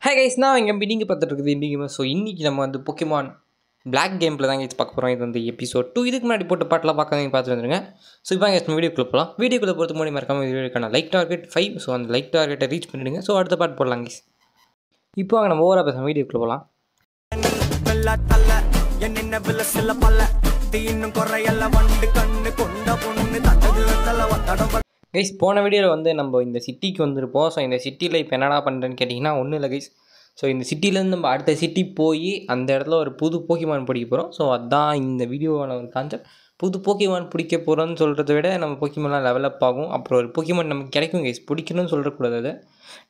Hey guys, நான் இங்கே நீங்கள் பார்த்துட்டு இருக்குது எம்பிங்க. ஸோ இன்றைக்கி நம்ம வந்து பொக்கிமான் பிளாக் கேமில் தான் கைஸ் பார்க்க போகிறோம். இது வந்து எபிசோட் 2. இதுக்கு முன்னாடி போட்டு பாட்டெலாம் பார்த்து வந்துருங்க. ஸோ இப்போ கைஸ் வீடியோக்குள்ளே போகலாம். வீடியோக்குள்ளே போகிறது முன்னாடி மறக்காம வீடியோக்கான லைக் டார்கெட் 5. ஸோ அந்த லைக் டார்கெட்டை ரீச் பண்ணிவிடுங்க. ஸோ அடுத்த பாட்டு போடலாம் கைஸ். இப்போ அங்கே நம்ம ஓவராக பேச வீடியோக்குள்ளே போகலாம். கைஸ், போன வீடியோவில் வந்து நம்ம இந்த சிட்டிக்கு வந்திருப்போம். ஸோ இந்த சிட்டியில் இப்போ என்னடா பண்ணுறேன்னு கேட்டிங்கன்னா ஒன்றும் இல்லை கைஸ். ஸோ இந்த சிட்டிலேருந்து நம்ம அடுத்த சிட்டி போய் அந்த இடத்துல ஒரு புது போக்கிமான் பிடிக்க போகிறோம். ஸோ அதுதான் இந்த வீடியோவான ஒரு கான்செப்ட். புது போக்கிமான் பிடிக்க போகிறோன்னு சொல்கிறத விட நம்ம போக்கிமான்லாம் டெவலப் ஆகும். அப்புறம் ஒரு போக்கிமான் நமக்கு கிடைக்கும் கைஸ். பிடிக்கணும்னு சொல்கிறக்கூடாது, அதை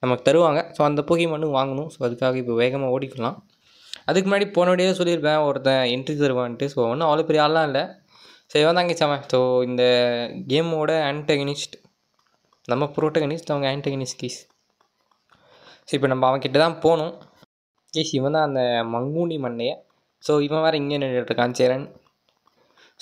நமக்கு தருவாங்க. ஸோ அந்த போக்கிமானும் வாங்கணும். ஸோ அதுக்காக இப்போ வேகமாக ஓடிக்கலாம். அதுக்கு முன்னாடி போன வீடியோ சொல்லியிருப்பேன் ஒருத்தன் என்ட்ரி தருவான்ட்டு. ஸோ ஒன்றும் அவ்வளோ பெரிய ஆள்லாம் இல்லை. ஸோ இவன் தாங்க சாமன். ஸோ இந்த கேமோட ஆன்டகனிஸ்ட், நம்ம ப்ரோட்டகனிஸ்ட், அவங்க ஆன்டகனிஸ்ட் கேஸ். ஸோ இப்போ நம்ம அவன்கிட்ட தான் போகணும் கேஸ். இவன் தான் அந்த மங்கூனி மண்ணையை. ஸோ இவன் வேறு இங்கே நின்றுட்டுருக்கான் சேரன்.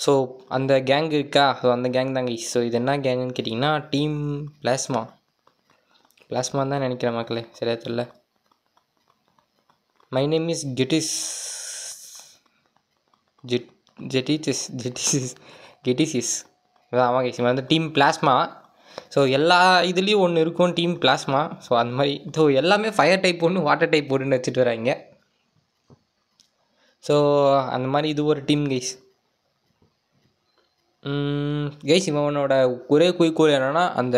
ஸோ அந்த கேங் இருக்கா, ஸோ அந்த கேங் தான் கைஸ். ஸோ இது என்ன கேங்குன்னு கேட்டிங்கன்னா டீம் பிளாஸ்மான்னு தான் நினைக்கிறேன் மக்களே, சரியா தெரியல. மை நேம் இஸ் ஜெட்டிசிஸ். ஆமாம் கைஸ், இவன் வந்து டீம் பிளாஸ்மா. ஸோ எல்லா இதுலேயும் ஒன்று இருக்கும் டீம் பிளாஸ்மா. ஸோ அந்த மாதிரி ஸோ எல்லாமே ஃபயர் டைப் ஒன்று, வாட்டர் டைப் ஒன்றுன்னு வச்சுட்டு வராங்க. ஸோ அந்த மாதிரி இது ஒரு டீம் கைஸ். கைஸ், இவனோட ஒரே குறிக்கோள் என்னென்னா அந்த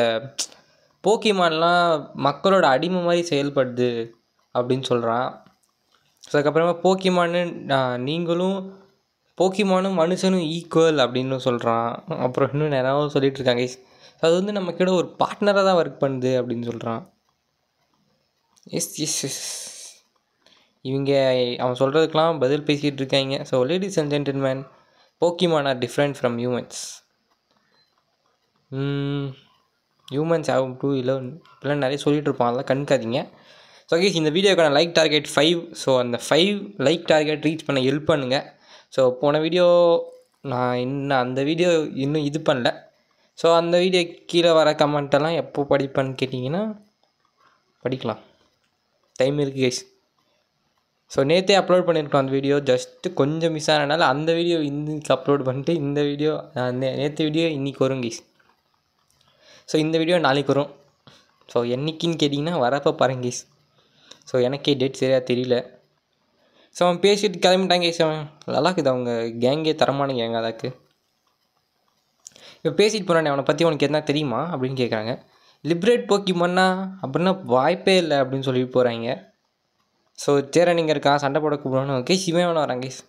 போக்கிமான்லாம் மக்களோட அடிமை மாதிரி செயல்படுது அப்படின்னு சொல்கிறான். ஸோ அதுக்கப்புறமா நீங்களும் போக்கிமானும் மனுஷனும் ஈக்குவல் அப்படின்னு சொல்கிறான். அப்புறம் இன்னும் நிறையா சொல்லிகிட்டு இருக்காங்க கைஸ். அது வந்து நம்ம கிட்ட ஒரு பார்ட்னராக தான் ஒர்க் பண்ணுது அப்படின்னு சொல்கிறான். எஸ் இவங்க அவன் சொல்கிறதுக்கெலாம் பதில் பேசிகிட்டு இருக்காங்க. So ladies and gentlemen, Pokemon are different from humans. Humans have to learn இப்படிலாம் நிறைய சொல்லிகிட்டு இருப்பான். அதெல்லாம் கண்காதீங்க. ஸோ கைஸ், இந்த வீடியோக்கான லைக் டார்கெட் 5. ஸோ அந்த 5 லைக் டார்கெட் ரீச் பண்ண ஹெல்ப் பண்ணுங்கள். ஸோ போன வீடியோ நான் அந்த வீடியோ இன்னும் இது பண்ணல. ஸோ அந்த வீடியோ கீழே வர கமெண்ட்டெல்லாம் எப்போ படிப்பேன்னு கேட்டிங்கன்னா படிக்கலாம், டைம் இருக்குது கைஸ். ஸோ நேற்றே அப்லோட் பண்ணியிருக்கோம் அந்த வீடியோ, ஜஸ்ட்டு கொஞ்சம் மிஸ் ஆனதுனால அந்த வீடியோ இன்றைக்கி அப்லோட் பண்ணிட்டு இந்த வீடியோ நேற்று வீடியோ இன்றைக்கி வரும் கைஸ். ஸோ இந்த வீடியோ நாளைக்கு வரும். ஸோ என்றைக்கின்னு கேட்டிங்கன்னா வரப்போ பாருங்க கைஸ். ஸோ எனக்கே டேட் சரியாக தெரியல. ஸோ அவன் பேசிட்டு கிளம்பிட்டாங்க கைஸ். அவன் நல்லா இருக்குது, அவங்க கேங்கே தரமான கேங்க. அதாக்கு இப்போ பேசிட்டு போகிறானே, அவனை பற்றி உனக்கு என்ன தெரியுமா அப்படின்னு கேட்குறாங்க. லிப்ரேட் போக்கிமான்னா அப்படின்னா வாய்ப்பே இல்லை அப்படின்னு சொல்லிட்டு போகிறாங்க. ஸோ சேரன் இங்கே இருக்கான், சண்டை போட கூப்பிடணும் கைஸ். இவன் வேணும் வரான் கைஸ்.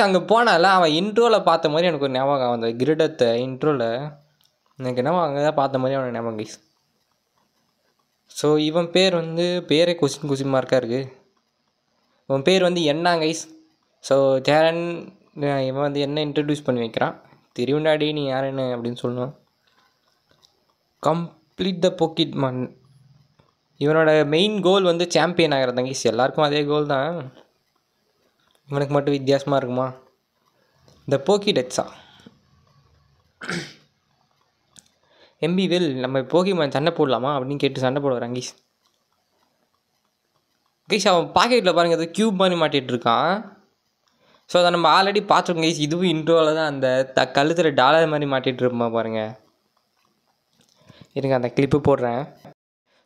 அங்கே போனால அவன் இன்ட்ரோவில் பார்த்த மாதிரி எனக்கு ஒரு ஞாபகம். அந்த கிரீடத்தை இன்ட்ரோவில் எனக்கு என்னவோ அங்கே தான் பார்த்த மாதிரி அவனை ஞாபகம் கைஸ். ஸோ இவன் பேர் வந்து பேரே கொஸ்டின் மார்க்காக இருக்குது. இவன் பேர் வந்து என்ன கைஸ். ஸோ சேரன் இவன் வந்து என்ன இன்ட்ரடியூஸ் பண்ணி வைக்கிறான். தெரியுண்டாடி நீ யாருன்னு அப்படின்னு சொல்லணும். Complete the Pokemon. இவனோட மெயின் கோல் வந்து சாம்பியன் ஆகிறது கைஸ். எல்லாருக்கும் அதே கோல் தான், இவனுக்கு மட்டும் வித்தியாசமாக இருக்குமா. இந்த போக்கிடெட்ஸா எம்பி வெல் நம்ம போக்கிமான் சண்டை போடலாமா அப்படின்னு கேட்டு சண்டை போட வரான் கைஸ். கைஸ், அவன் பாக்கெட்டில் பாருங்கள், அது க்யூப் மாதிரி மாட்டிகிட்டு இருக்கான். ஸோ அதை நம்ம ஆல்ரெடி பார்த்துருக்கோம் கைஸ். இதுவும் இன்ட்ரோவில் தான் அந்த கழுத்தில் டாலர் மாதிரி மாட்டிகிட்டு இருப்பான் பாருங்கள். இருங்க அந்த கிளிப்பு போடுறேன்.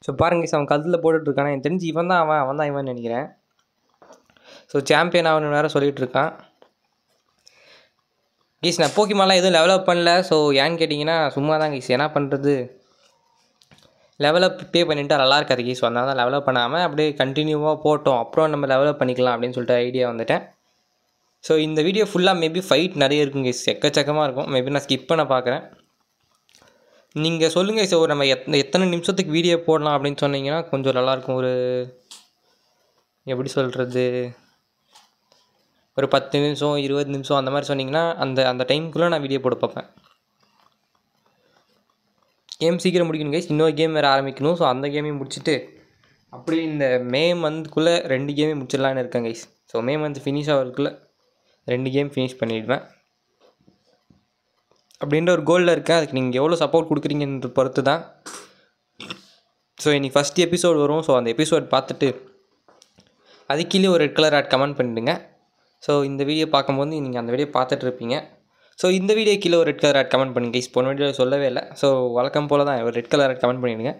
ஸோ பாருங்க கைஸ், அவன் கழுத்தில் போட்டுட்ருக்கான். எனக்கு தெரிஞ்சு இவன் தான் இவன் நினைக்கிறேன். ஸோ சாம்பியன் அவனு வேறு சொல்லிகிட்டு இருக்கான் கைஸ். நான் போக்கிமான்லாம் எதுவும் டெவலப் பண்ணல. ஸோ ஏன்னு கேட்டிங்கன்னா சும்மா தான் கைஸ். என்ன பண்ணுறது, லெவலப் பே பண்ணிவிட்டு நல்லா இருக்காது கைஸ். அதனால தான் டெவலப் பண்ணாமல் அப்படியே கண்டினியூவாக போட்டோம், அப்புறம் நம்ம டெவலப் பண்ணிக்கலாம் அப்படின்னு சொல்லிட்டு ஐடியா வந்துட்டேன். ஸோ இந்த வீடியோ ஃபுல்லாக மேபி ஃபைட் நிறைய இருக்கும் கைஸ், எக்கச்சக்கமாக இருக்கும். மேபி நான் ஸ்கிப் பண்ண பார்க்குறேன். நீங்கள் சொல்லுங்கள் ஸோ நம்ம எத்தனை நிமிஷத்துக்கு வீடியோ போடலாம் அப்படின்னு சொன்னீங்கன்னா கொஞ்சம் நல்லாயிருக்கும். ஒரு எப்படி சொல்கிறது, ஒரு 10 நிமிஷம் 20 நிமிஷம் அந்த மாதிரி சொன்னிங்கன்னா அந்த டைமுக்குள்ளே நான் வீடியோ போட பார்ப்பேன். கேம் சீக்கிரம் முடிக்கணும் கைஸ். இன்னொரு கேம் வேறு ஆரம்பிக்கணும். ஸோ அந்த கேமையும் முடிச்சுட்டு அப்படியே இந்த மே மந்த்க்குள்ளே 2 கேமே முடிச்சிடலான்னு இருக்கேன் guys. So May month finish ஆகிறதுக்குள்ளே 2 கேம் ஃபினிஷ் பண்ணிடுவேன் அப்படின்ற ஒரு கோலில் இருக்கேன். அதுக்கு நீங்கள் எவ்வளோ சப்போர்ட் கொடுக்குறீங்கன்ற பொறுத்து தான். ஸோ இன்றைக்கி ஃபஸ்ட் எபிசோட் வரும். ஸோ அந்த எபிசோட் பார்த்துட்டு அது கீழே ஒரு ரெட் கலர் ஆட் கமெண்ட் பண்ணிவிடுங்க. ஸோ இந்த வீடியோ பார்க்கும்போது நீங்கள் அந்த வீடியோ பார்த்துட்ருப்பீங்க. ஸோ இந்த வீடியோ கீழே ஒரு ரெட் கலர் ஆட் கமெண்ட் பண்ணுங்க கைஸ். போன வீடியோ சொல்லவே இல்லை. ஸோ வழக்கம் போல் தான் ஒரு ரெட் கலர் ஆட் கமெண்ட் பண்ணிவிடுங்க.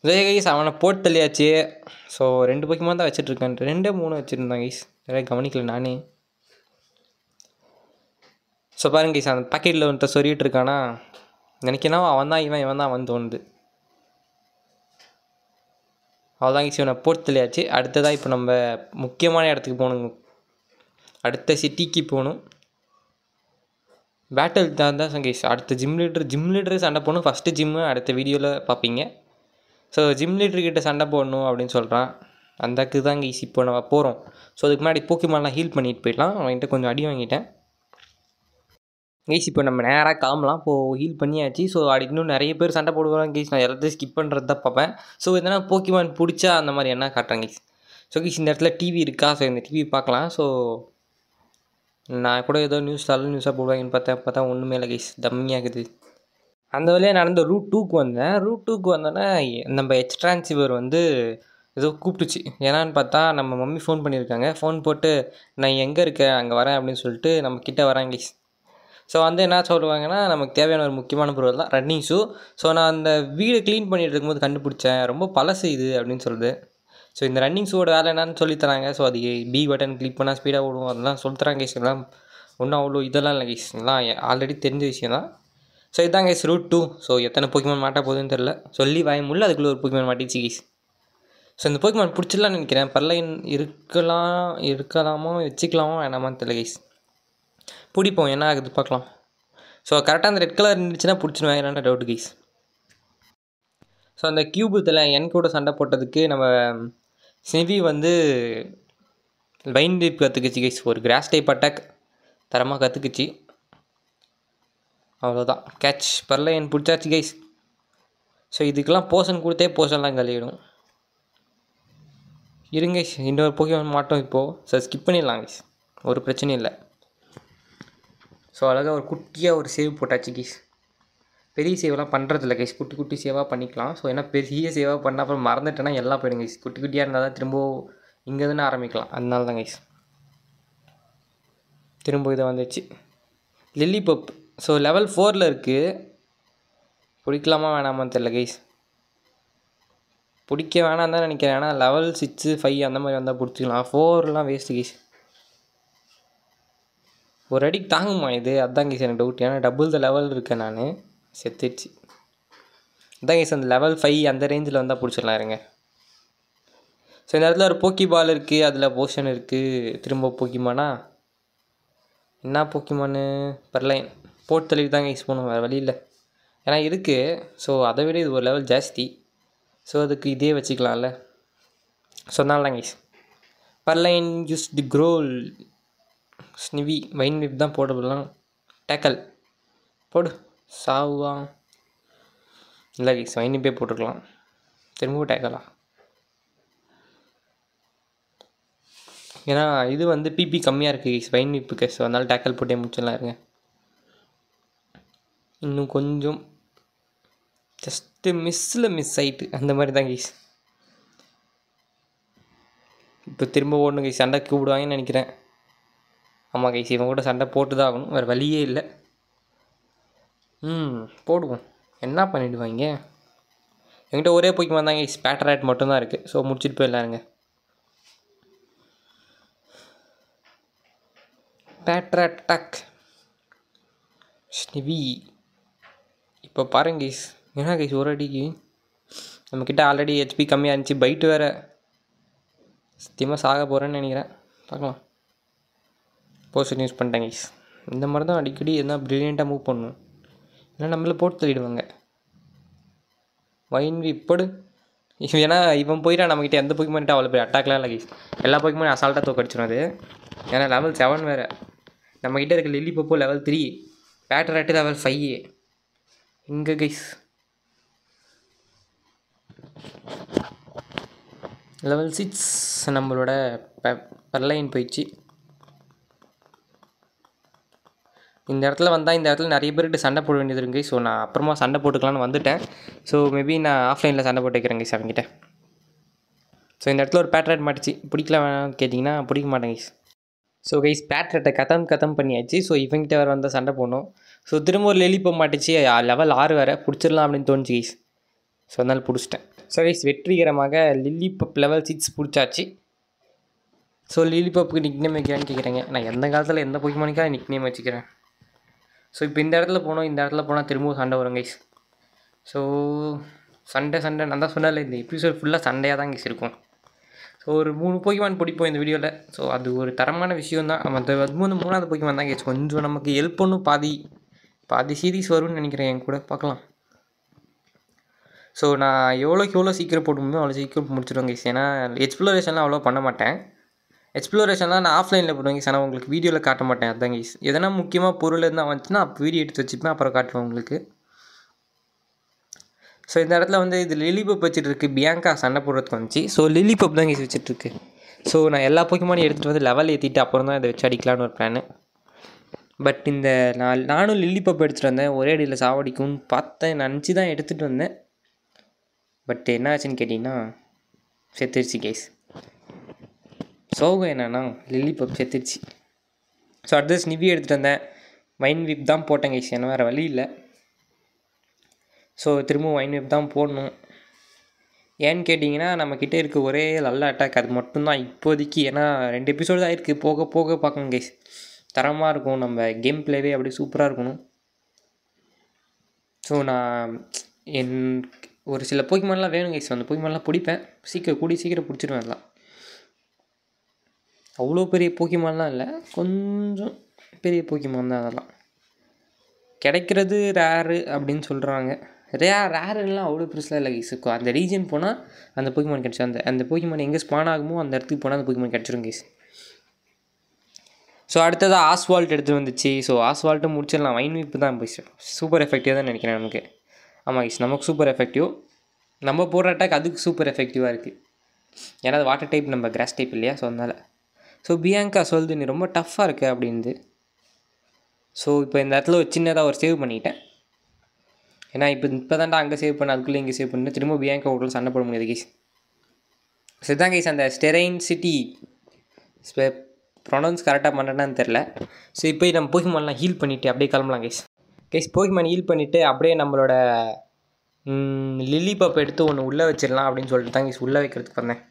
இதே கைஸ் அவனை போட்டு தள்ளியாச்சு. ஸோ 2 பொக்கிமான் தான் வச்சுட்ருக்கேன். 2 3 வச்சுருந்தேன் கைஸ். நிறைய கவனிக்கல நானே. ஸோ பாருங்க கைஸ் அந்த பாக்கெட்டில் வந்துட்டு சொல்லிகிட்டு இருக்கானா நினைக்கணும் அவன் தான் இவன் தான் அவன் தோணுது. அவ்வளோதான் கைஸ் இவனை போட்டு தள்ளியாச்சு. அடுத்ததாக இப்போ நம்ம முக்கியமான இடத்துக்கு போகணுங்க. அடுத்த சிட்டிக்கு போகணும். பேட்டில் தான் கைஸ். அடுத்த ஜிம் லீடரு சண்டை போடணும். ஃபஸ்ட்டு ஜிம்மு அடுத்த வீடியோவில் பார்ப்பீங்க. ஸோ ஜிம் லீடர்கிட்ட சண்டை போடணும் அப்படின்னு சொல்கிறான். அந்தக்கு தான் கைஸ் இப்போ நம்ம போகிறோம். ஸோ அதுக்கு முன்னாடி போக்கிமான்லாம் ஹீல் பண்ணிட்டு போயிடலாம். அவன்கிட்ட கொஞ்சம் அடி வாங்கிட்டேன் கைஸ். இப்போ நம்ம நேராக காமலாம். இப்போது ஹீல் பண்ணியாச்சு. ஸோ அதுக்கு இன்னும் நிறைய பேர் சண்டை போடுவாங்க கைஸ். நான் எல்லாத்தையும் ஸ்கிப் பண்ணுறது தான் பார்ப்பேன். ஸோ எதனா போக்கிமான் பிடிச்சா அந்த மாதிரி என்ன காட்டுறேன் கைஸ். ஸோ கைஸ் இந்த இடத்துல டிவி இருக்கா. ஸோ இந்த டிவி பார்க்கலாம். ஸோ நான் கூட ஏதோ நல்ல நியூஸாக போடுவாங்கன்னு பார்த்தா ஒன்றுமே இல்லை கைஸ். டம்மியாகுது. அந்த வழியாக நடந்த ரூட் 2க்கு வந்தேன். ரூட் 2க்கு வந்தோன்னே நம்ம எக்ஸ்ட்ரான்சிவர் வந்து ஏதோ கூப்பிட்டுச்சு. ஏன்னான்னு பார்த்தா நம்ம மம்மி ஃபோன் பண்ணியிருக்காங்க. ஃபோன் போட்டு நான் எங்கே இருக்கேன் அங்கே வரேன் அப்படின்னு சொல்லிட்டு நம்ம கிட்டே வரேன் கைஸ். ஸோ வந்து என்ன சொல்லுவாங்கன்னா நமக்கு தேவையான ஒரு முக்கியமான பொருள் தான் ரன்னிங் ஷூ. ஸோ நான் அந்த வீடு க்ளீன் பண்ணிகிட்டு இருக்கும்போது கண்டுபிடிச்சேன். ரொம்ப பழசு இது அப்படின்னு சொல்லுது. ஸோ இந்த ரன்னிங் ஷூவோட வேலை என்னன்னு சொல்லித்தராங்க. ஸோ அது பி பட்டன் கிளிக் பண்ணால் ஸ்பீடாக ஓடுவோம் அதெல்லாம் சொல்லித்தராங்க கைஸ். இதெல்லாம் ஒன்றும் அவ்வளோ இதெல்லாம் இல்லை கைஸ். இதெல்லாம் ஆல்ரெடி தெரிஞ்ச விஷயம் தான். ஸோ இதுதான் கைஸ் ரூட் 2. ஸோ எத்தனை போக்கிமான் மாட்ட போகுதுன்னு தெரில. சொல்லி வாயமுள்ள அதுக்குள்ளே ஒரு போக்கிமான் மாட்டிச்சு கைஸ். ஸோ இந்த போக்கிமான் பிடிச்சிடலான்னு நினைக்கிறேன். பர்லைன் இருக்கலாமோ வச்சுக்கலாமோ வேணாமான்னு தெரியல கைஸ். பிடிப்போம் என்ன ஆகுது பார்க்கலாம். ஸோ கரெக்டாக அந்த ரெட் கலர் இருந்துச்சுன்னா பிடிச்சிடுவேன். என்னென்ன டவுட் கைஸ். ஸோ அந்த கியூபத்தில் என் கூட சண்டை போட்டதுக்கு நம்ம ஸ்னிவி வந்து வைன் டைப் கற்றுக்குச்சு கைஸ். ஒரு கிராஸ் டைப் அட்டாக் தரமாக கற்றுக்குச்சு. அவ்வளோதான் கேட்ச். பர்லைன் பிடிச்சாச்சு கைஸ். ஸோ இதுக்கெல்லாம் போஷன் கொடுத்தே போஷன்லாம் கழியிடும். இருங்க கைஸ் இன்னொரு போக்கிமான் மாட்டோம் இப்போது. ஸோ ஸ்கிப் பண்ணிடலாம் கைஸ். ஒரு பிரச்சனையும் இல்லை. ஸோ அழகாக ஒரு குட்டியாக ஒரு சேவ் போட்டாச்சு கைஸ். பெரிய சேவெல்லாம் பண்ணுறதில்ல கைஸ். குட்டி குட்டி சேவாக பண்ணிக்கலாம். ஸோ ஏன்னா பெரிய சேவாக பண்ணால் அப்புறம் மறந்துட்டேன்னா எல்லாம் போயிடும் கைஸ். குட்டி குட்டியாக இருந்தால் தான் திரும்ப இங்கே தானே ஆரம்பிக்கலாம். அதனால தான் கைஸ் திரும்ப இதை வந்துச்சு. லில்லி பப். ஸோ லெவல் 4 இருக்குது. பிடிக்கலாமா வேணாமான்னு தெரில கைஸ். பிடிக்க வேணாம் தான் நினைக்கிறேன். ஏன்னா லெவல் 6 5 அந்த மாதிரி வந்தால் பிடிச்சிக்கலாம். 4லாம் வேஸ்ட்டு கைஸ். ஒரு அடிக்கு தாங்குமா இது? அதுதான் கைஸ் எனக்கு டவுட். ஏன்னா டபுள் த லெவல் இருக்கேன் நான். செத்துடுச்சு. அதான் கைஸ் அந்த லெவல் 5 அந்த ரேஞ்சில் வந்தால் பிடிச்சிடலாம் இருங்க. ஸோ இந்த இடத்துல ஒரு போக்கி பால் இருக்குது. அதில் போஷன் இருக்குது. திரும்ப போக்கிமானா என்ன போக்கிமானு பர்லைன் போட்டு தள்ளிட்டு தாங்க யூஸ் பண்ணுவோம். வேறு வழி இல்லை. ஏன்னா இருக்குது. ஸோ அதை விட இது ஒரு லெவல் ஜாஸ்தி. ஸோ அதுக்கு இதே வச்சுக்கலாம்ல. ஸோ அதனால தாங்க guys Purrloin use the growl. Snivy vine whip தான் போடலாம். டேக்கல் போடு சாவா இல்லை கைஸ். வைன் விப்பே போட்டுருக்கலாம். திரும்பவும் டேக்கலா. ஏன்னா இது வந்து பிபி கம்மியாக இருக்குது கைஸ் வைன் விப்புக்கு. ஸோ அதனால் டேக்கல் போட்டே முடிச்சிடலாம் இருங்க. இன்னும் கொஞ்சம் ஜஸ்ட்டு மிஸ் ஆகிட்டு அந்த மாதிரி தான் கைஸ். இப்போ திரும்ப ஓடணும் கைஸ். சண்டை கூப்பிடுவாங்கன்னு நினைக்கிறேன். ஆமாம் கைஸ் இவன் கூட சண்டை போட்டு தான் ஆகணும். வேறு வழியே இல்லை. போடுவோம். என்ன பண்ணிவிடுவாங்க. என்கிட்ட ஒரே போக்கிமான் தான் கைஸ். பேட்டராட் மட்டும்தான் இருக்குது. ஸோ முடிச்சுட்டு போயிடலாருங்க. பேட்டராட் டக் ஸ்னிவி. இப்போ பாருங்க கைஸ். என்ன கைஸ் ஒரு அடிக்கு நம்மக்கிட்ட ஆல்ரெடி ஹெச்பி கம்மியாக இருந்துச்சு. பைட்டு வேறு சத்தியமாக சாக போகிறேன்னு நினைக்கிறேன். பார்க்கலாம். போஷன் யூஸ் பண்ணிட்டேன் கைஸ். இந்த மாதிரி தான் அடிக்கடி எதனா ப்ரில்லியண்ட்டாக மூவ் பண்ணணும். ஏன்னா நம்மள போட்டு தள்ளிடுவாங்க. வைன் விப்படு. ஏன்னா இவன் போயிட்டா நம்மக்கிட்ட எந்த போக்கிமான்ட்டு அவ்வளோ போய் அட்டாக்லாம் இல்லை கைஸ். எல்லா போக்கிமானும் அசால்ட்டாக தோக்கடிச்சிடும் அது. ஏன்னா லெவல் 7 வேறு. நம்மக்கிட்ட இருக்க லில்லி பப்போ லெவல் 3. பேட்டராட்டு லெவல் 5. இங்கே கைஸ் லெவல் 6 நம்மளோட பர்லைன் போயிடுச்சு. இந்த இடத்துல வந்தால் இந்த இடத்துல நிறைய பேர்கிட்ட சண்டை போட வேண்டியது இருக்குது. ஸோ நான் அப்புறமா சண்டை போட்டுக்கலான்னு வந்துட்டேன். ஸோ மேபி நான் ஆஃப்லைனில் சண்டை போட்டு வைக்கிறேன் கைஸ் அவங்ககிட்ட. ஸோ இந்த இடத்துல ஒரு பேட்ரேட் மாட்டிச்சு, பிடிக்கல வேணாம்னு கேட்டிங்கன்னா பிடிக்க மாட்டேன் கைஸ். ஸோ கைஸ் பேட்ரேட்டை கதம் பண்ணியாச்சு. ஸோ இவங்கிட்ட வேறு வந்தால் சண்டை போடணும். ஸோ திரும்ப ஒரு லெலிபப் மாட்டிச்சு, லெவல் 6 வேறு பிடிச்சிடலாம் அப்படின்னு தோணுச்சு கைஸ். ஸோ அதனால் பிடிச்சிட்டேன். ஸோ கைஸ் வெற்றிகரமாக லில்லிபப் லெவல் 6 பிடிச்சாச்சு. ஸோ லில்லிபப்புக்கு நிக் நேம் வைக்கிறான்னு கேட்குறேங்க. நான் எந்த காலத்தில் எந்த பொக்கிமானுக்காக நிக் நேம் வச்சுக்கிறேன். ஸோ இப்போ இந்த இடத்துல போனால் திரும்பவும் சண்டை வரும் கைஸ். ஸோ சண்டை நான் தான் சொன்னால இந்த எபிசோட் ஃபுல்லாக சண்டையாக தான் கைஸ் இருக்கும். ஸோ ஒரு 3 பொக்கிமான் பிடிப்போம் இந்த வீடியோவில். ஸோ அது ஒரு தரமான விஷயம் தான். மற்ற 3வது பொக்கிமான் தான் கைஸ் கொஞ்சம் நமக்கு ஹெல்ப் பண்ணும். பாதி சீரீஸ் வரும்னு நினைக்கிறேன் என் கூட, பார்க்கலாம். ஸோ நான் எவ்வளோ சீக்கிரம் போட்டு முடியும் அவ்வளோ சீக்கிரம் முடிச்சிடுவேன் கைஸ். ஏன்னா எக்ஸ்ப்ளோரேஷன்லாம் அவ்வளோ பண்ண மாட்டேன். எக்ஸ்ப்ளோரேஷன்லாம் நான் ஆஃப்லைனில் போடுவேன் கைஸ். ஆனால் உங்களுக்கு வீடியோவில் காட்ட மாட்டேன். அதுதான் கைஸ். எதனா முக்கியமாக பொருள் இருந்தால் வந்துச்சுன்னா அப்போ வீடியோ எடுத்து வச்சுப்பேன், அப்புறம் காட்டுவேன் உங்களுக்கு. ஸோ இந்த இடத்துல வந்து இது லில்லிபப் வச்சுட்டு இருக்குது. பியாங்கா சண்டை போடுறதுக்கு வந்துச்சு. ஸோ லில்லிபப் தான் கைஸ் வச்சுட்ருக்கு. ஸோ நான் எல்லா பொக்கிமானையும் எடுத்துகிட்டு வந்து லெவல் ஏற்றிட்டு அப்புறம் தான் இதை வச்சு அடிக்கலான்னு ஒரு பிளானு. பட் இந்த நானும் லில்லிபப் எடுத்துகிட்டு வந்தேன், ஒரே அடியில் சாவடிக்கும்னு பார்த்தேன், நினச்சி தான் எடுத்துகிட்டு வந்தேன். பட் என்ன ஆச்சுன்னு கேட்டிங்கன்னா செத்துருச்சு கைஸ். சோகம் என்னன்னா லில்லிபப் செத்துருச்சு. ஸோ அடுத்தது ஸ்னிவி எடுத்துகிட்டு வந்தேன், வைன் விப் தான் போட்டேன் கைஸ். ஏன்னா வேறு வழி இல்லை. ஸோ திரும்பவும் வைன் விப் தான் போடணும். ஏன்னு கேட்டிங்கன்னா நம்மக்கிட்ட இருக்க ஒரே நல்ல அட்டாக் அது மட்டும்தான் இப்போதைக்கு. ஏன்னா 2 எபிசோடு தான் இருக்குது, போக போக பார்க்கணும் கைஸ். தரமாக இருக்கும், நம்ம கேம் பிளேவே அப்படியே சூப்பராக இருக்கணும். ஸோ நான் ஒரு சில பொக்கிமான்லாம் வேணும் கைஸ். அந்த பொக்கிமான்லாம் பிடிப்பேன், சீக்கிரம் பிடிச்சிடுவேன். அதெல்லாம் அவ்வளோ பெரிய பொக்கிமான்லாம் இல்லை, கொஞ்சம் பெரிய பொக்கிமான் தான். அதெல்லாம் கிடைக்கிறது ரேரு அப்படின்னு சொல்கிறாங்க. ரேருலாம் அவ்வளோ பெருசாக இல்லை கைஸ். அந்த ரீஜன் போனால் அந்த பொக்கிமான் கிடச்சிடும். அந்த பொக்கிமான் எங்கே ஸ்பான் ஆகுமோ அந்த இடத்துக்கு போனால் அந்த பொக்கிமான் கிடச்சிடும் கைஸ். ஸோ அடுத்ததாக ஆஸ்வால்ட் எடுத்துகிட்டு வந்துச்சு. ஸோ ஆஸ்வால்ட்டு முடிச்சிடலாம். வைன் விப்பு தான் போய் சூப்பர் எஃபெக்டிவாக தான் நினைக்கிறேன் நமக்கு. ஆமாம் கைஸ், நமக்கு சூப்பர் எஃபெக்டிவ். நம்ம போடுற அட்டாக் அதுக்கு சூப்பர் எஃபெக்டிவாக இருக்குது. ஏன்னா அது வாட்டர் டைப், நம்ம கிராஸ் டைப் இல்லையா. ஸோ அதனால் ஸோ பியாங்கா சொல்லுது நீ ரொம்ப டஃப்பாக இருக்கு அப்படின்னு. ஸோ இப்போ இந்த இடத்துல ஒரு சின்னதாக ஒரு சேவ் பண்ணிட்டேன். ஏன்னா இப்போ தான்டா அங்கே சேவ் பண்ண, அதுக்குள்ளே இங்கே சேவ் பண்ணு, திரும்ப பியாங்கா ஓட்டல் சண்டை போட முடியாது கைஸ். ஸோ இதுதான் கைஸ் அந்த ஸ்டெரைன் சிட்டி ப்ரொனவுன்ஸ் கரெக்டாக பண்ணுறேன்னு தெரில. ஸோ இப்போ நம்ம போக்கிமான்லாம் ஹீல் பண்ணிவிட்டு அப்படியே கிளம்பலாம் கைஸ். போக்கிமான் ஹீல் பண்ணிவிட்டு அப்படியே நம்மளோட லில்லிபப் எடுத்து ஒன்று உள்ளே வச்சிடலாம் அப்படின்னு சொல்லிட்டு தான் கைஸ் உள்ளே வைக்கிறதுக்கு வந்தேன்.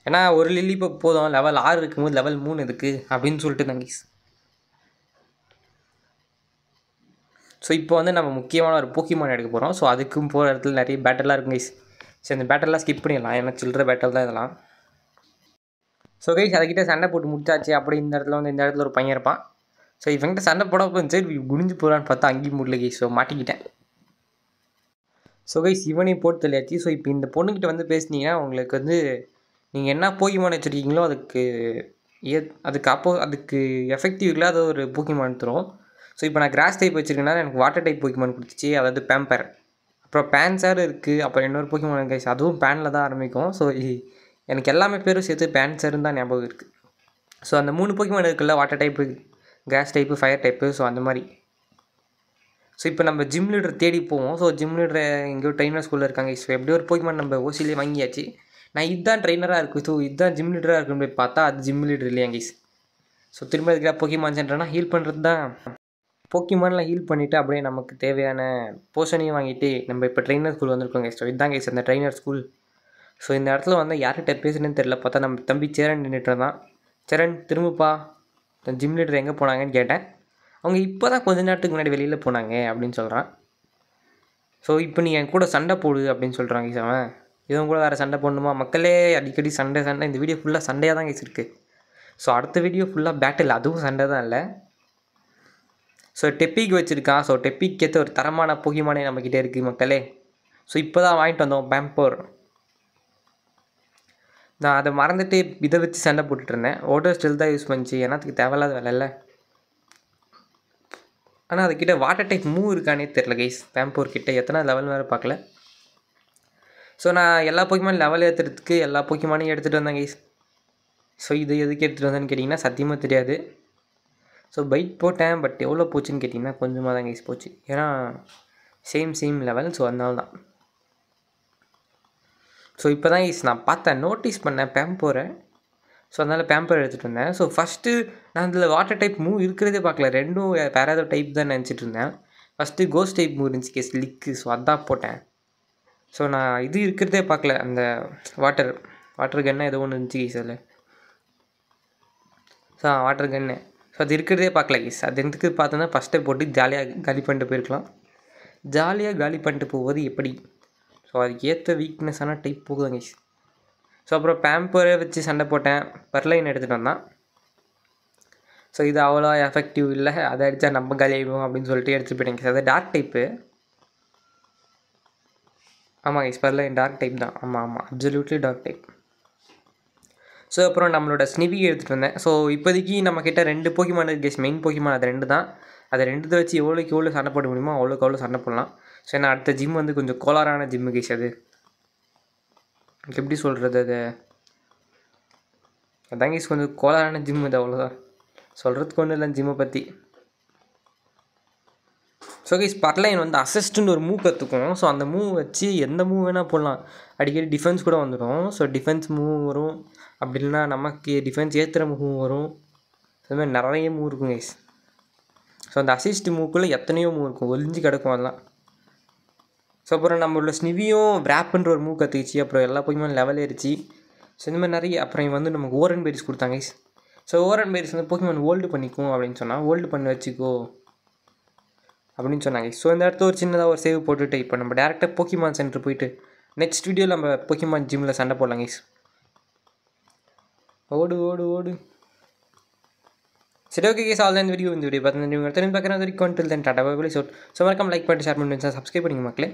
ஏன்னா ஒரு லில்லிபப் போதும், லெவல் 6 இருக்கும்போது லெவல் 3 இருக்குது அப்படின்னு சொல்லிட்டு தான் கைஸ். ஸோ இப்போ வந்து நம்ம முக்கியமான ஒரு போக்கிமான் எடுக்க போகிறோம். ஸோ அதுக்கும் போகிற இடத்துல நிறைய பேட்டர்லாம் இருக்கும் கைஸ். ஸோ இந்த பேட்டர்லாம் ஸ்கிப் பண்ணிடலாம், ஏன்னா சில்லற பேட்டர் தான் இதெல்லாம். ஸோ கைஸ் அதுக்கிட்ட சண்டை போட்டு முடிச்சாச்சு. அப்படி இந்த இடத்துல ஒரு பையன் இருப்பான். ஸோ இவங்கிட்ட சண்டை போட சரி குனிஞ்சு போகிறான்னு பார்த்தா அங்கேயும் முடியல கைஸ். ஸோ மாட்டிக்கிட்டேன். ஸோ கைஸ் இவனையும் போட்டு தெரியாச்சு. ஸோ இப்போ இந்த பொண்ணுக்கிட்ட வந்து பேசுனீங்கன்னா உங்களுக்கு வந்து நீங்கள் என்ன போக்கிமான் வச்சுருக்கீங்களோ அதுக்கு எஃபெக்டிவ் இல்லாத ஒரு போக்கிமான் தரும். ஸோ இப்போ நான் கிராஸ் டைப் வச்சுருக்கேன்னா எனக்கு வாட்டர் டைப் போக்கிமான் கொடுத்துச்சு, அதாவது பேம்பர். அப்புறம் பேன்சர் இருக்குது, அப்புறம் இன்னொரு போக்கிமான் கைஸ் அதுவும் பேனில் தான் ஆரம்பிக்கும். ஸோ எனக்கு எல்லாமே பேரும் சேர்த்து பேன்சர்னு தான் ஞாபகம் இருக்குது. ஸோ அந்த 3 போக்கிமான் இருக்குல்ல, water type, cross type, fire type. So அந்த மாதிரி. ஸோ இப்போ நம்ம ஜிம் லீடர் தேடி போவோம். ஸோ ஜிம் லீடர் எங்கேயோ ட்ரெயினர் ஸ்கூலில் இருக்காங்க. ஸோ எப்படியோ ஒரு போக்கிமான் நம்ம ஓசிலே வாங்கியாச்சு. நான் இதுதான் ட்ரெயினராக இருக்குது, ஸோ இதுதான் ஜிம் லீடராக இருக்குன்னு போய் பார்த்தா அது ஜிம் லீடர் இல்லையா கைஸ். ஸோ திரும்ப இருக்கிற போக்கிமான் சென்டர்னா ஹீல் பண்ணுறது தான். போக்கிமான்லாம் ஹீல் பண்ணிவிட்டு அப்படியே நமக்கு தேவையான போஷனையும் வாங்கிட்டு நம்ம இப்போ ட்ரெயினர் ஸ்கூல் வந்திருக்கோம் கைஸ். ஸோ இதுதான் கைஸ் அந்த ட்ரெயினர் ஸ்கூல். ஸோ இந்த இடத்துல வந்து யார்கிட்ட பேசுகிறேன்னு தெரில. பார்த்தா நம்ம தம்பி சேரன் நின்றுட்டு இருந்தான். சேரன் திரும்பப்பா, ஜிம் லீடர் எங்கே போனாங்கன்னு கேட்டேன். அவங்க இப்போ தான் கொஞ்ச நேரத்துக்கு முன்னாடி வெளியில் போனாங்க அப்படின்னு சொல்கிறான். ஸோ இப்போ நீ என் கூட சண்டை போடு அப்படின்னு சொல்கிறாங்க கைஸ். அவன் இவன் கூட வேறு சண்டை போடணுமா? மக்களே அடிக்கடி சண்டை. இந்த வீடியோ ஃபுல்லாக சண்டையாக தான் கைஸ் இருக்குது. ஸோ அடுத்த வீடியோ ஃபுல்லாக பேட்டில், அதுவும் சண்டை தான் இல்லை. ஸோ டெப்பிக் வச்சுருக்கான். ஸோ டெப்பிக் ஏற்ற ஒரு தரமான போக்கிமானே நம்மக்கிட்டே இருக்குது மக்களே. ஸோ இப்போ தான் வாங்கிட்டு வந்தோம் பேம்பர். நான் அதை மறந்துட்டு இதை வச்சு சண்டை போட்டுட்ருந்தேன். ஓட்டர் ஸ்டில் தான் யூஸ் பண்ணிச்சு, ஏன்னா அதுக்கு தேவையில்லாத வேலை இல்லை. ஆனால் அதுக்கிட்ட வாட்டர் டைப் மூவ் இருக்கானே தெரில கைஸ். பேம்பர் கிட்ட எத்தனை லெவல் வேறு பார்க்கல. ஸோ நான் எல்லா போக்கிமான் லெவல் ஏற்றுறதுக்கு எல்லா போக்கிமானையும் எடுத்துகிட்டு வந்தேன் கைஸ். ஸோ இது எதுக்கு எடுத்துகிட்டு வந்தேன்னு கேட்டிங்கன்னா சத்தியமாக தெரியாது. ஸோ பைட் போட்டேன், பட் எவ்வளோ போச்சுன்னு கேட்டிங்கன்னா கொஞ்சமாக தான் கைஸ் போச்சு. ஏன்னா சேம் லெவல். ஸோ அதனால தான். ஸோ இப்போ தான் நான் பார்த்தேன், நோட்டீஸ் பண்ணேன் பேம்போரை. ஸோ அதனால் பேம்பர் எடுத்துகிட்டு வந்தேன். ஸோ ஃபஸ்ட்டு நான் அதில் வாட்டர் டைப் மூவ் இருக்கிறதே பார்க்கல, ரெண்டும் வேறு ஏதோ டைப் தான் நினச்சிட்டு இருந்தேன். ஃபஸ்ட்டு கோஸ்ட் டைப் மூவ் இருந்துச்சு கேஸ் லிக்கு, ஸோ அதான் போட்டேன். ஸோ நான் இது இருக்கிறதே பார்க்கல, அந்த வாட்டர் கன்னு ஏதோ ஒன்று இருந்துச்சு கேஸ் அதில். ஸோ வாட்டர் கன்னு, ஸோ அது இருக்கிறதே பார்க்கல கேஸ். அது எதுக்கு பார்த்தோன்னா ஃபஸ்ட்டே போட்டு ஜாலியாக காலி பண்ணிட்டு போயிருக்கலாம். ஜாலியாக காலி பண்ணிட்டு போவது எப்படி? ஸோ அதுக்கு ஏற்ற வீக்னஸான டைப் போகுதுங்க கேஸ். ஸோ அப்புறம் பேம்பரை வச்சு சண்டை போட்டேன், பர்லைன் எடுத்துகிட்டு வந்தான். ஸோ இது அவ்வளோ எஃபெக்டிவ் இல்லை, அதை அடித்தா நம்ம காலி ஆகிடும் அப்படின்னு சொல்லிட்டு எடுத்துகிட்டு போயிட்டேங்க. அது டார்க் டைப்பு. ஆமாம் கேஸ், பர்லைன் டார்க் டைப் தான். ஆமாம் அப்சல்யூட்லி டார்க் டைப். ஸோ அப்புறம் நம்மளோட ஸ்னிவி எடுத்துகிட்டு வந்தேன். ஸோ இப்போதைக்கு நம்மக்கிட்ட 2 போக்கிமான் இருக்குது கேஸ், மெயின் போக்கிமான் அது 2 தான். அதை 2 வச்சு எவ்வளோ சண்டை போட முடியுமோ அவ்வளோ சண்டை போடலாம். ஸோ ஏன்னா அடுத்த ஜிம் வந்து கொஞ்சம் கோளாறான ஜிம்மு கேஸ். அது எனக்கு எப்படி சொல்கிறது, அதான் கேஸ் கொஞ்சம் கோளாறான ஜிம் இது, அவ்வளோதான். சொல்கிறதுக்கு ஒன்றும் இல்லை ஜிம்மை பற்றி. ஸோ கேஸ் பர்லைன் வந்து அசிஸ்ட்டுன்னு ஒரு மூவ் கற்றுக்கும். ஸோ அந்த மூவ் வச்சு எந்த மூவ் வேணால் போடலாம், அடிக்கடி டிஃபென்ஸ் கூட வந்துடும். ஸோ டிஃபென்ஸ் மூவ் வரும், அப்படி இல்லைனா நமக்கு டிஃபென்ஸ் ஏற்றுற மூவ் வரும். அது மாதிரி நிறைய மூவ் இருக்கும் கேஸ். ஸோ அந்த அசிஸ்ட் மூவ்க்குள்ளே எத்தனையோ மூவ் இருக்கும், ஒளிஞ்சு கிடக்கும் அதெல்லாம். ஸோ அப்புறம் நம்மளோட ஸ்னிவியும் ரேப்புன்ற ஒரு மூவ் கற்றுக்கிச்சு. அப்புறம் எல்லா போக்கிமான் லெவல் ஏறிச்சு. ஸோ இந்த மாதிரி நிறைய. அப்புறம் வந்து நமக்கு ஓரன் பெரிஸ் கொடுத்தாங்க கேஸ். ஸோ ஓரன் பெரிஸ் வந்து போக்கிமான் ஹோல்டு பண்ணிக்கும் அப்படின்னு சொன்னால், ஹோல்டு பண்ணி வச்சுக்கோ அப்படின்னு சொன்னாங்க. ஸோ இந்த இடத்துல ஒரு சின்னதாக ஒரு சேவ் போட்டுட்டு இப்போ நம்ம டேரெக்டாக போக்கிமான் சென்டர் போயிட்டு நெக்ஸ்ட் வீடியோவில் நம்ம போக்கிமான் ஜிம்மில் சண்டை போடலாம் கேஸ். ஓடு. சரி ஓகே கேஸ், ஆல் இந்த வீடியோ பார்த்து நீங்கள் திரும்பி பார்க்குற வரைக்கும் டாடா பை பை. ஸோ மறக்காம லைக் பண்ணிட்டு ஷேர் பண்ணிட்டு சப்ஸ்கிரைப் பண்ணிங்க மக்களே.